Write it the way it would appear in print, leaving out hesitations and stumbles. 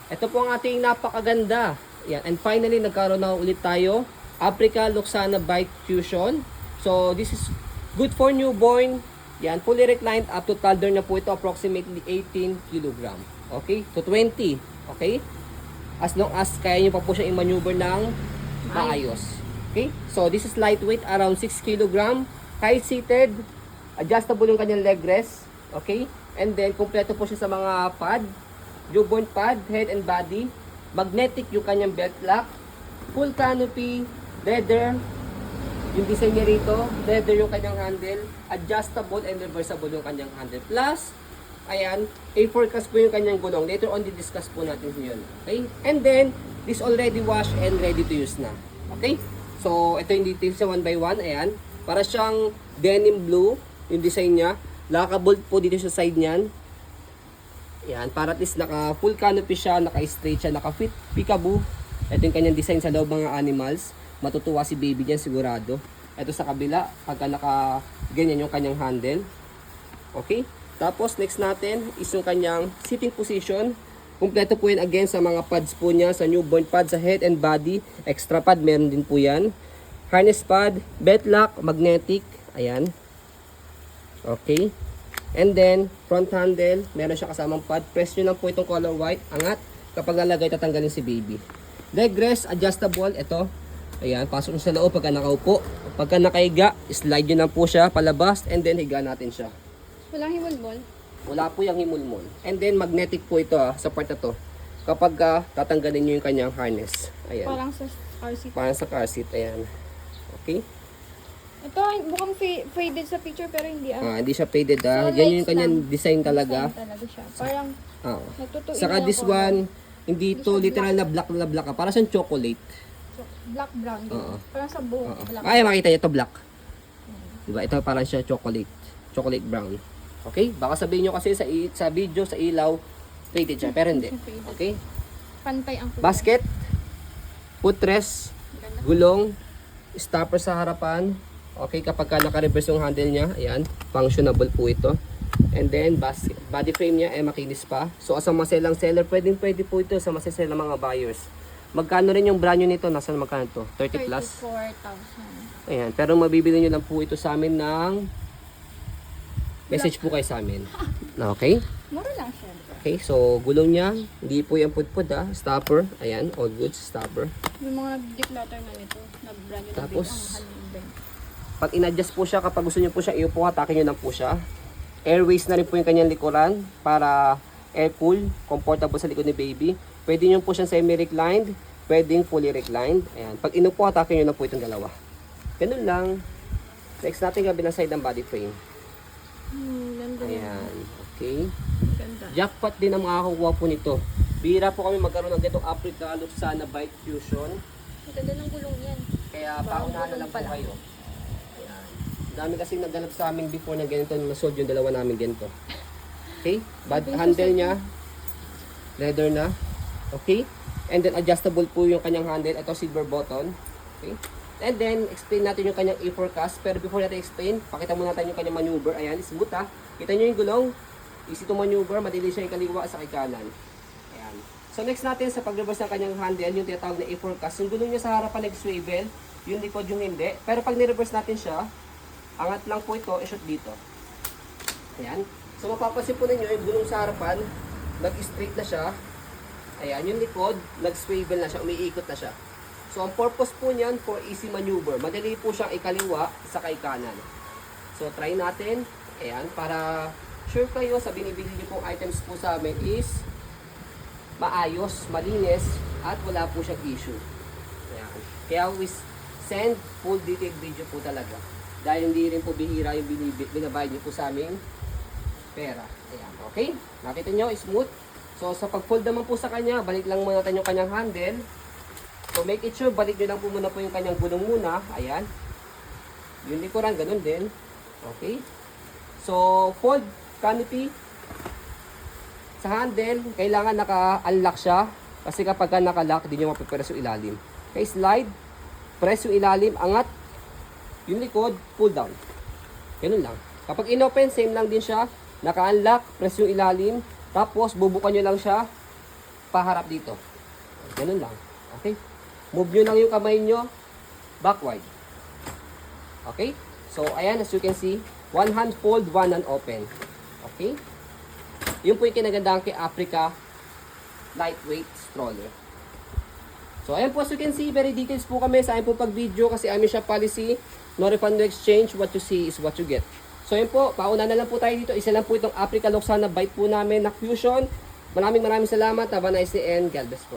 Ito po ang ating napakaganda. Yan. And finally, nagkaroon na ulit tayo. Africa Luxana Bike Fusion. So, this is good for newborn. Yan, fully reclined up to toddler na po ito, approximately 18 kg. Okay? To 20. Okay? As long as kaya nyo pa po siya i-maneuver ng maayos. Okay? So, this is lightweight, around 6 kg. High-seated. Adjustable yung kanyang leg rest. Okay? And then, kompleto po siya sa mga pad. Newborn pad, head and body. Magnetic yung kanyang belt lock. Full canopy. Leather. Yung design niya rito. Leather yung kanyang handle. Adjustable and reversible yung kanyang handle. Plus, ayan, A4 cast po yung kanyang gulong. Later on, di-discuss po natin yun. Okay? And then, this already washed and ready to use na. Okay? So, ito yung details sa 1x1. Ayan. Para siyang denim blue yung design niya. Lockable po dito sa side niyan. Ayan. Para at least naka full canopy siya, naka-straight siya, naka-fit peekaboo. Ito yung kanyang design sa loob mga animals. Matutuwa si baby diyan sigurado. Ito sa kabila, pagka naka ganyan yung kanyang handle. Okay? Tapos next natin is yung kanyang sitting position. Kumpleto po yan again sa mga pads po niya, sa newborn pad, sa head and body. Extra pad meron din po yan. Harness pad, belt lock, magnetic. Ayan. Okay. And then, front handle, meron siya kasamang pad. Press nyo lang po itong color white. Angat. Kapag nalagay, tatanggalin si baby. Leg rest, adjustable. Ito. Ayan, pasok nyo sa loob pagka nakaupo. Pagka nakahiga, slide nyo lang po siya palabas. And then, higa natin siya. Walang himulmol. Wala po yung himulmol. And then, magnetic po ito sa part na to. Kapag tatanggalin nyo yung kanyang harness. Ayan. Parang sa car seat. Parang sa car seat. Ayan. Okay. Ito, mukhang faded sa picture pero hindi Hindi siya faded So, Yan yung lights kanyang lang. design talaga. Design talaga siya. Parang natutuin Saka lang this ako. one, hindi Hindi to siya literal na black. Para siyang chocolate. So, black brown. Oo. Parang sa buhok. Oo. Black. Ay, makita niyo ito black. Diba? Ito parang siya chocolate. Chocolate brown. Okay? Baka sabihin nyo kasi sa video, sa ilaw, faded siya. Pero hindi. Faded. Okay? Pantay ang kulay. Basket, footrest, Ganda. gulong, stopper sa harapan. Okay, kapag naka-reverse yung handle niya, ayan, functionable po ito. And then, body frame niya, makinis pa. So, as a maselang seller, pwede po ito sa masesell ng mga buyers. Magkano rin yung brand new nito? Nasa magkano to? 30 plus? 34,000. Ayan, pero mabibili nyo lang po ito sa amin ng message po kayo sa amin. Okay? Mura lang siya. Okay, so gulong niya, hindi po yung pudpud stopper, ayan, all goods, stopper. Yung mga declutter na nito, na brand new Tapos, na big, ang mahal yung brand. Pag in-adjust po siya, kapag gusto niyo po siya iupo, hatakin niyo lang po siya. Airways na rin po yung kanyang likuran para air cool, comfortable sa likod ni baby. Pwede niyo po siyang semi-reclined, pwedeng fully reclined. Ayan. Pag inupo, hatakin niyo lang po itong dalawa. Ganun lang. Next natin kabilang side ng body frame. Ganda. Ayan. Okay. Ganda. Jackpot din ang makakakuha po nito. Bihira po kami magkaroon ng ganitong Africa Luxana Bike Fusion. Ganda ng gulong yan. Kaya paunahan na lang po kayo. Ayan. Dami kasi naghanap sa amin before na ganito, masold yung dalawa namin ganito. Okay? Handle niya, leather na. Okay? And then adjustable po yung kanyang handle. Ito silver button. Okay? And then explain natin yung kanyang A4 cast. Pero before natin explain, pakita muna natin yung kanyang maneuver. Ayan, smooth ha. Kita nyo yung gulong. Easy to maneuver, madali siya yung kaliwa sa kanan. Ayan. So next natin sa pag-reverse ng kanyang handle, yung tinatawag na A4 cast. Yung gulong niya sa harapan nag-swivel, yung likod yung hindi. Pero pag ni-reverse natin siya, angat lang po ito, i-shoot dito. Ayan. So mapapansin po ninyo, yung gulong sa harapan, nag-straight na siya. Ayan, yung likod, nag-swivel na siya, umiikot na siya. So ang purpose po niyan for easy maneuver. Madali po siyang ikaliwa sa kanan. So try natin. Ayan, para sure kayo sa binibili niyo pong items po sa amin is maayos, malinis, at wala po siyang issue. Ayan. Kaya we send full detailed video po talaga. Dahil hindi rin po bihira yung binabayad niyo po sa aming pera. Ayan, okay? Nakita nyo, smooth. So sa pag-fold naman po sa kanya, balik lang muna natin yung kanyang handle. So make it sure, balik nyo lang po muna po yung kanyang gulong muna. Ayan. Yung likuran, ganun din. Okay. So fold canopy. Sa handle, kailangan naka-unlock siya. Kasi kapag naka-lock, hindi nyo mapipress yung ilalim. Okay, slide. Press yung ilalim, angat. Yung likod, pull down. Ganun lang. Kapag in-open, same lang din siya. Naka-unlock, press yung ilalim. Tapos, bubukan nyo lang siya. paharap dito. Ganun lang. Okay? Move nyo lang yung kamay nyo backward. Okay? So, ayan, as you can see, one hand fold, one hand open. Okay? Yun po yung kinagandahan kay Africa lightweight stroller. So, ayan po, as you can see, very details po kami sa amin po pag-video kasi amin siya policy, no refund, no exchange, what you see is what you get. So, ayan po, pauna na lang po tayo dito. Isa lang po itong Africa Loxana bike po namin na Fusion. Maraming salamat. Have a nice day and God bless po.